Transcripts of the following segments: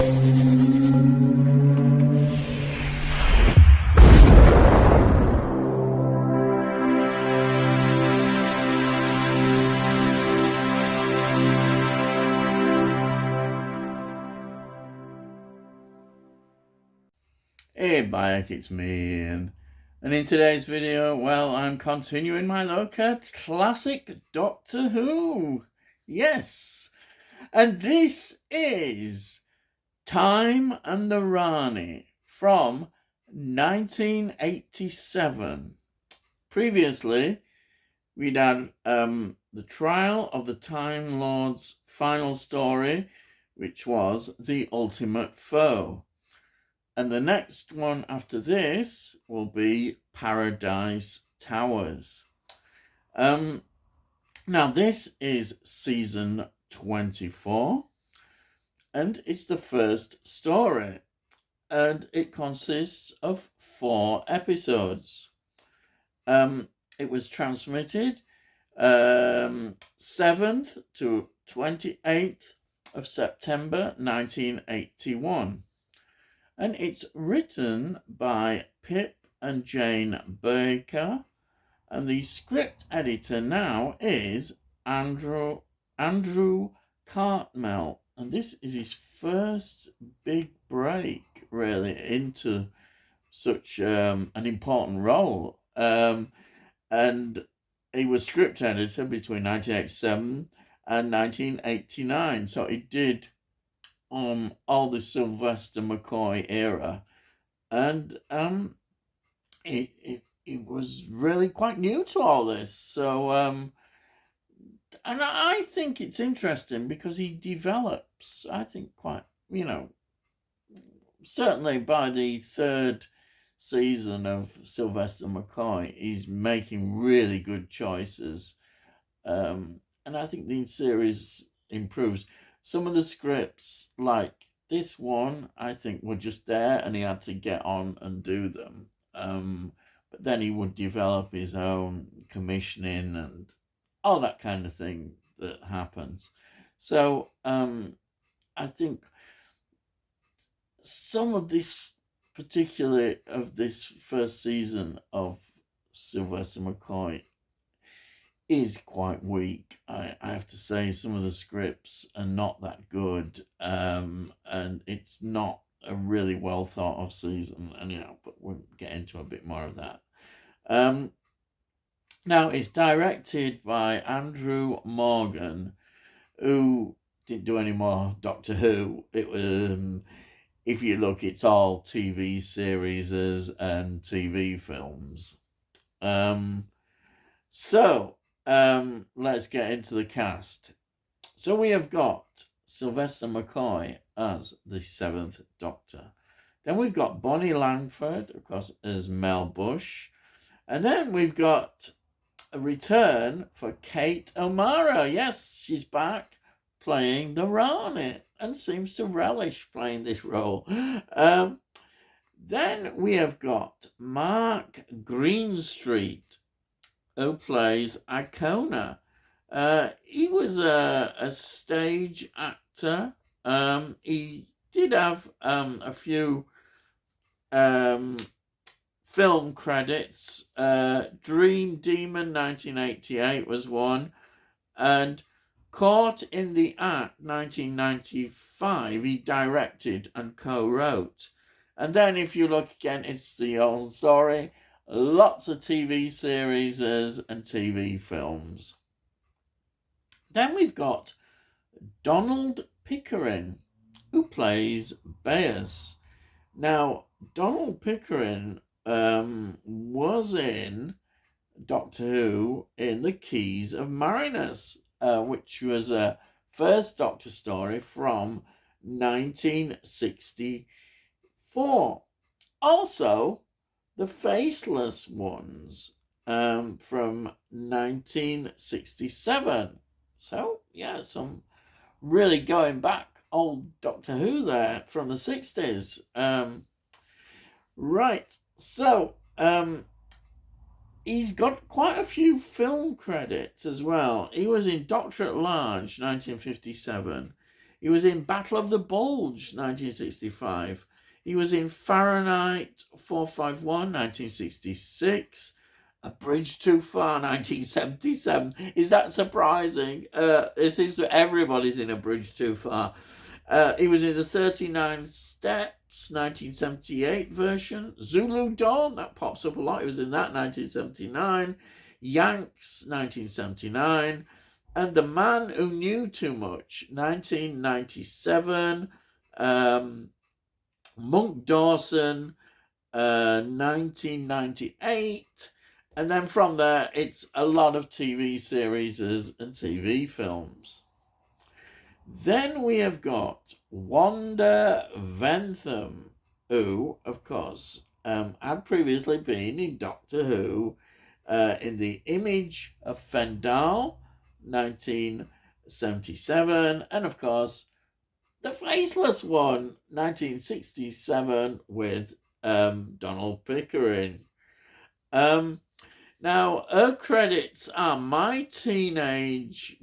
Hey Bayek, it's me Ian. And in today's video, well, I'm continuing my look at classic Doctor Who. Yes, and this is Time and the Rani from 1987. Previously, we'd had the trial of the Time Lord's final story, which was The Ultimate Foe. And the next one after this will be Paradise Towers. Now, this is season 24, and it's the first story, and it consists of 4 episodes. It was transmitted 7th to 28th of September 1981. And it's written by Pip and Jane Baker, and the script editor now is Andrew Cartmel, and this is his first big break, really, into such an important role. And he was script editor between 1987 and 1989, so he did all the Sylvester McCoy era, and it was really quite new to all this. So and I think it's interesting because he develops, I think, quite, certainly by the 3rd season of Sylvester McCoy, he's making really good choices, and I think the series improves. Some of the scripts, like this one, I think were just there and he had to get on and do them. But then he would develop his own commissioning and all that kind of thing that happens. So I think some of this, particularly of this first season of Sylvester McCoy, is quite weak. I have to say some of the scripts are not that good, and it's not a really well thought of season, and but we'll get into a bit more of that. Now it's directed by Andrew Morgan, who didn't do any more Doctor Who. It was, if you look, it's all TV series and TV films. Let's get into the cast. So we have got Sylvester McCoy as the 7th Doctor. Then we've got Bonnie Langford, of course, as Mel Bush. And then we've got a return for Kate O'Mara. Yes, she's back playing the Rani and seems to relish playing this role. Then we have got Mark Greenstreet, who plays Icona. He was a stage actor. He did have a few film credits. Dream Demon 1988 was one, and Caught in the Act 1995 he directed and co-wrote. And then if you look again, it's the old story. Lots of TV series and TV films. Then we've got Donald Pickering, who plays Bayes. Now, Donald Pickering was in Doctor Who in The Keys of Marinus, which was a first Doctor story from 1964. Also, The Faceless Ones from 1967. So, yeah, some really going back old Doctor Who there from the 60s. Right, so he's got quite a few film credits as well. He was in Doctor at Large, 1957. He was in Battle of the Bulge, 1965. He was in Fahrenheit 451, 1966. A Bridge Too Far, 1977. Is that surprising? It seems that everybody's in A Bridge Too Far. He was in the 39 Steps, 1978 version. Zulu Dawn, that pops up a lot. He was in that, 1979. Yanks, 1979. And The Man Who Knew Too Much, 1997. Monk Dawson, 1998. And then from there, it's a lot of TV series and TV films. Then we have got Wanda Ventham, who, of course, had previously been in Doctor Who, in The Image of Fendal, 1977, and of course, The Faceless One, 1967, with Donald Pickering. Now, her credits are My Teenage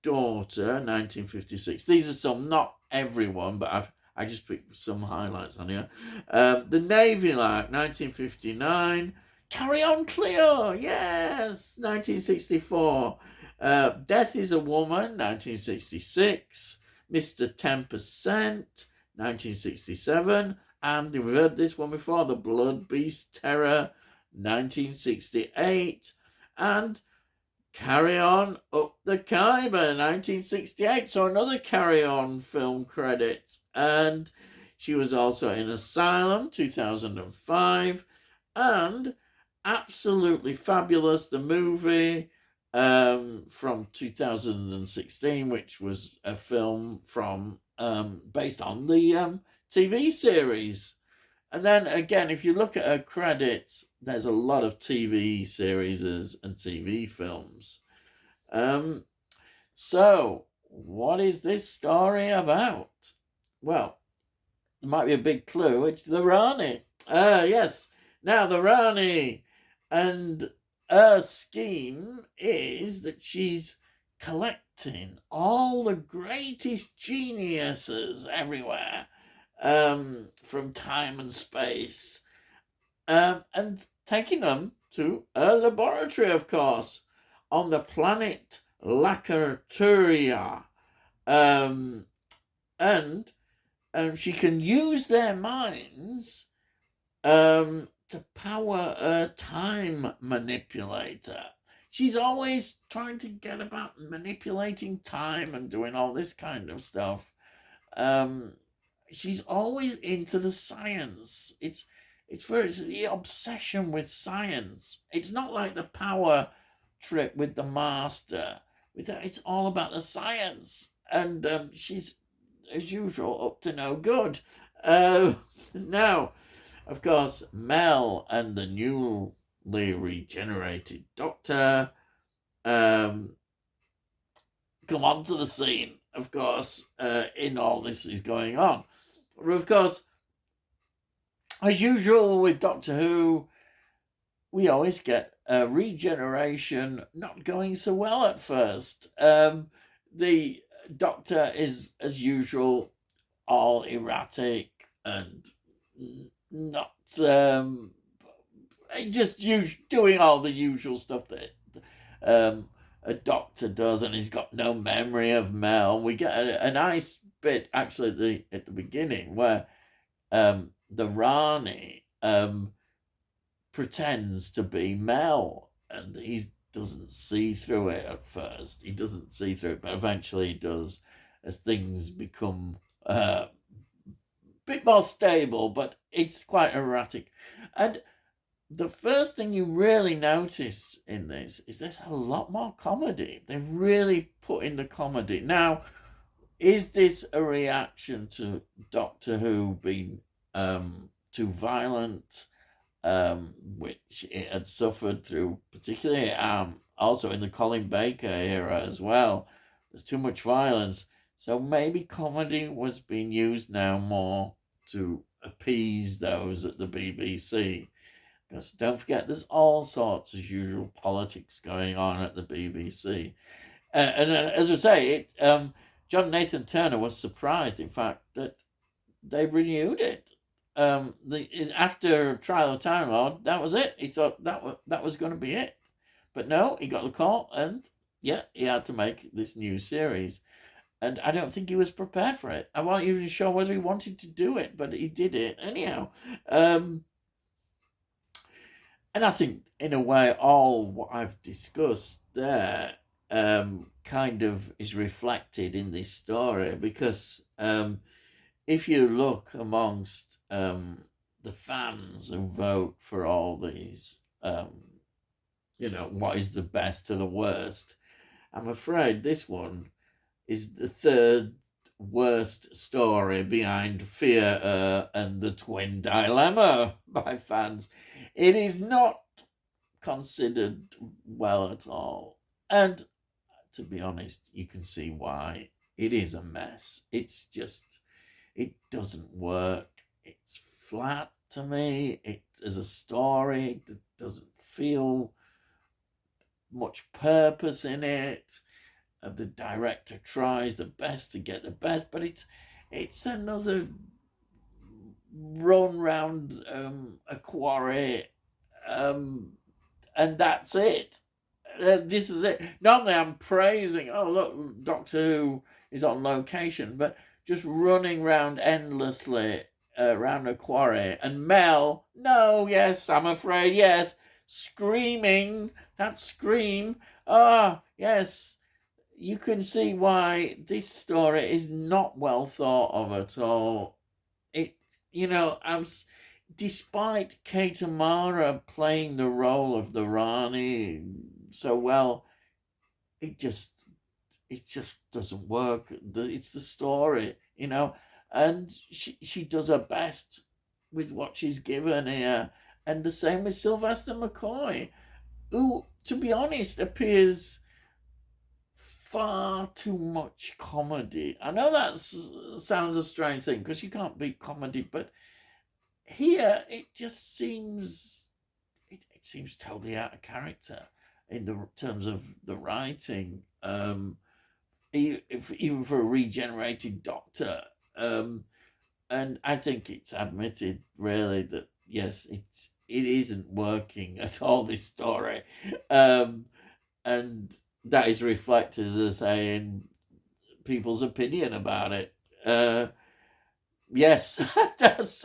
Daughter, 1956. These are some, not everyone, but I just picked some highlights on here. The Navy Lark, 1959. Carry On Cleo, yes, 1964. Death is a Woman, 1966. Mr. 10%, 1967. And we've heard this one before, The Blood Beast Terror, 1968. And Carry On Up the Khyber, 1968. So another Carry On film credit. And she was also in Asylum, 2005. And Absolutely Fabulous, the movie, from 2016, which was a film from based on the TV series. And then again, if you look at her credits, there's a lot of TV series and TV films. So what is this story about? Well, it might be a big clue. It's the Rani. Yes. Now the Rani, and her scheme is that she's collecting all the greatest geniuses everywhere, from time and space, and taking them to a laboratory, of course, on the planet Lacerturia. And she can use their minds to power a time manipulator. She's always trying to get about manipulating time and doing all this kind of stuff. She's always into the science. It's the obsession with science. It's not like the power trip with the master. It's all about the science. And she's, as usual, up to no good. Now, of course, Mel and the newly regenerated Doctor come onto the scene, of course, in all this is going on. Of course, as usual with Doctor Who, we always get a regeneration not going so well at first. The Doctor is, as usual, all erratic and not just doing all the usual stuff that a Doctor does, and he's got no memory of Mel. We get a nice bit actually at the beginning where the Rani pretends to be Mel, and he doesn't see through it at first. He doesn't see through it, but eventually he does as things become bit more stable, but it's quite erratic. And the first thing you really notice in this is there's a lot more comedy. They've really put in the comedy. Now, is this a reaction to Doctor Who being too violent, which it had suffered through, particularly also in the Colin Baker era as well? There's too much violence. So maybe comedy was being used now more to appease those at the BBC. Because don't forget, there's all sorts of usual politics going on at the BBC. And as I say, John Nathan Turner was surprised, in fact, that they renewed it. After Trial of Time Lord, that was it. He thought that was going to be it, but no, he got the call, and yeah, he had to make this new series. And I don't think he was prepared for it. I wasn't even sure whether he wanted to do it, but he did it anyhow. And I think, in a way, all what I've discussed there kind of is reflected in this story, because if you look amongst the fans who vote for all these, what is the best to the worst, I'm afraid this one is the third worst story behind Fear and the Twin Dilemma by fans. It is not considered well at all. And to be honest, you can see why. It is a mess. It's just, it doesn't work. It's flat to me. It as a story, it doesn't feel much purpose in it. The director tries the best to get the best, but it's another run round a quarry, and that's it. This is it. Normally I'm praising, oh look, Doctor Who is on location, but just running round endlessly around a quarry, and Mel, no, yes, I'm afraid, yes, screaming, that scream, yes, you can see why this story is not well thought of at all. Despite Kate Amara playing the role of the Rani so well, it just doesn't work. It's the story, and she does her best with what she's given here, and the same with Sylvester McCoy, who, to be honest, appears far too much comedy. I know that sounds a strange thing, because you can't beat comedy, but here it just seems it seems totally out of character in the terms of the writing. Even for a regenerated Doctor, and I think it's admitted really that yes, it isn't working at all, this story, and that is reflected, as I say, in people's opinion about it. Yes, that's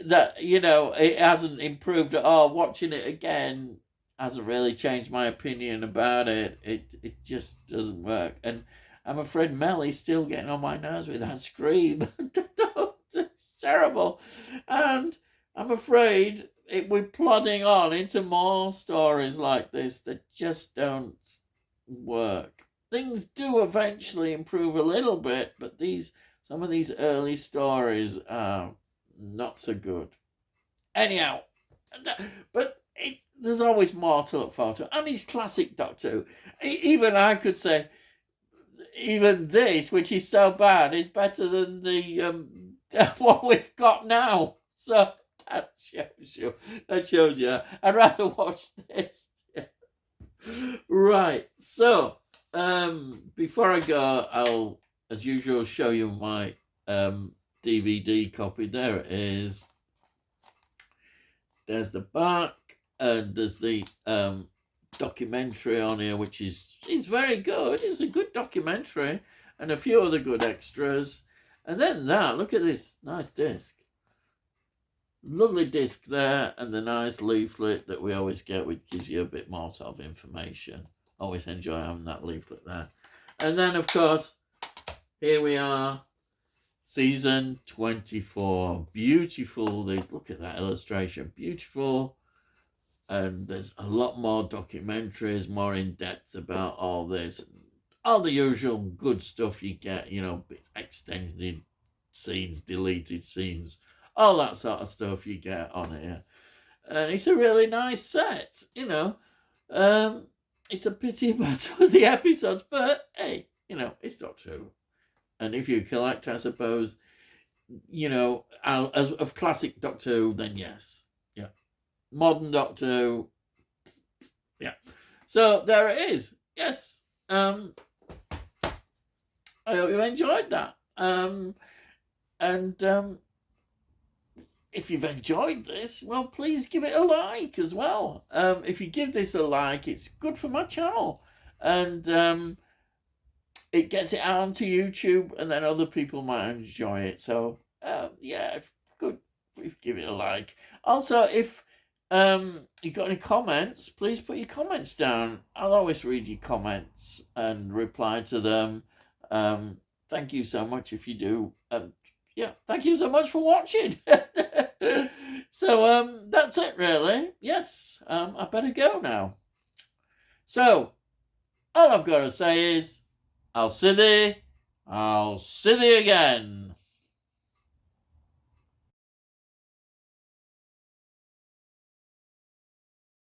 that it hasn't improved at all. Watching it again hasn't really changed my opinion about it. It just doesn't work, and I'm afraid Melly's still getting on my nerves with that scream. It's terrible, and I'm afraid we're plodding on into more stories like this that just don't work. Things do eventually improve a little bit, but some of these early stories are not so good. Anyhow, but there's always more to look forward to. And he's classic Doctor Who. Even I could say, even this, which is so bad, is better than the what we've got now. So that shows you. I'd rather watch this. Right. So, before I go, I'll, as usual, show you my DVD copy. There it is. There's the back, and there's the documentary on here, which is very good. It's a good documentary, and a few other good extras. And then look at this nice disc. Lovely disc there, and the nice leaflet that we always get, which gives you a bit more sort of information. Always enjoy having that leaflet there. And then, of course, here we are, season 24. Beautiful. Look at that illustration. Beautiful. And there's a lot more documentaries, more in depth about all this. All the usual good stuff you get, extended scenes, deleted scenes, all that sort of stuff you get on here. And it's a really nice set, It's a pity about some of the episodes, but hey, it's Doctor Who. And if you collect, I suppose, of classic Doctor Who, then yes. Yeah. Modern Doctor Who, yeah. So there it is. Yes. I hope you enjoyed that. And if you've enjoyed this, well, please give it a like as well. If you give this a like, it's good for my channel. And it gets it out onto YouTube, and then other people might enjoy it. So, yeah, good. Give it a like. Also, if you got any comments, please put your comments down. I'll always read your comments and reply to them. Thank you so much if you do. Yeah, thank you so much for watching. So that's it really. Yes, I better go now. So all I've got to say is I'll see thee again.